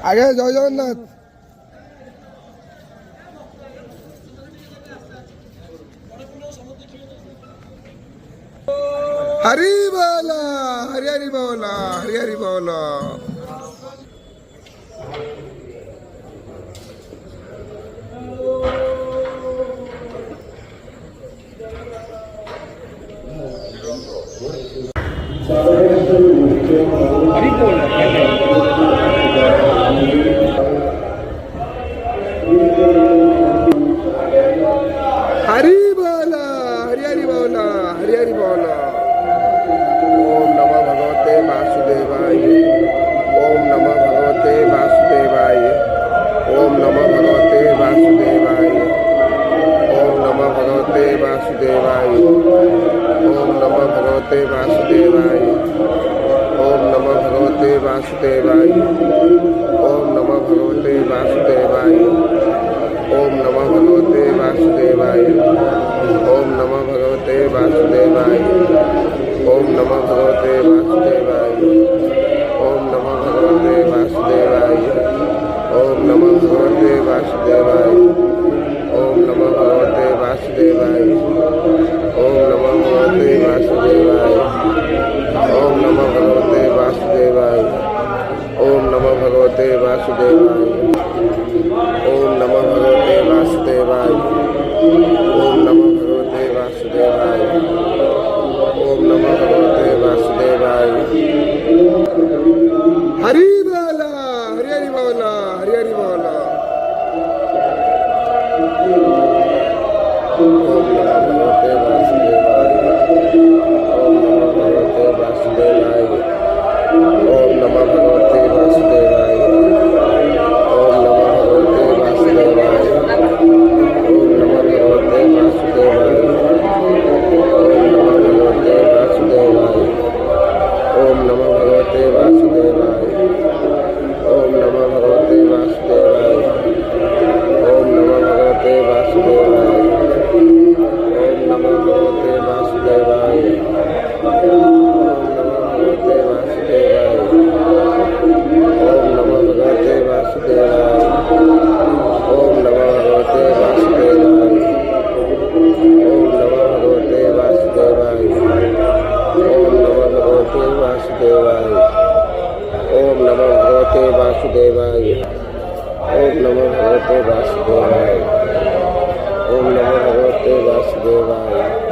আগে জয় জগন্নাথ। হরি বল, হরি হরি বল, হরি হরি বল। हरी बोल हरि बोल, हरि हरि बोल, हरि हरि बोल। ओम नमः भगवते वासुदेवाय, ओम नमः भगवते वासुदेवाय, ओम नमः भगवते वासुदेवाय, ओम नमः भगवते वासुदेवाय, ओम नमः भगवते वासुदेवाय, ओम नमः भगवते वासुदेवाय, ओम नमः भगवते वासुदेवाय, ओम नमः भगवते वासुदेवाय, ओम नमः भगवते वासुदेवाय, ओम नमः भगवते वासुदेवाय, ओम नमः भगवते वासुदेवाय, ओम नमः भगवते वासुदेवाय, ओम नमः भगवते वासुदेवाय, ओम नमः भगवते वासुदेवाय, ओम नमः भगवते वासुदेवाय, ओम नमः भगवते वासुदेवाय, ओम नमः भगवते वासुदेवाय, ओम नमः भगवते वासुदेवाय, ओम नमः भगवते वासुदेवाय। हरि बोल, हरि हरि बोल, हरि हरि बोल। ओम नमः भगवते वासुदेवाय, ओम नमः भगवते वासुदेवाय, ओम नमः भगवते वासुदेवाय, ओम नमः भगवते वासुदेवाय, ओम नमः भगवते वासुदेवाय, ओम नमः भगवते वासुदेवाय, ओम नमः भगवते वासुदेवाय, ओम नमः भगवते वासुदेवाय, ओम नमः भगवते वासुदेवाय, ओम नमः भगवते वासुदेवाय, ओम नमः भगवते वासुदेवाय, ओम नमः भगवते वासुदेवाय, ओम नमः भगवते वासुदेवाय, ओम नमः भगवते वासुदेवाय, ओम नमः भगवते वासुदेवाय, ओम नमः भगवते वासुदेवाय, ओम नमः भगवते वासुदेवाय।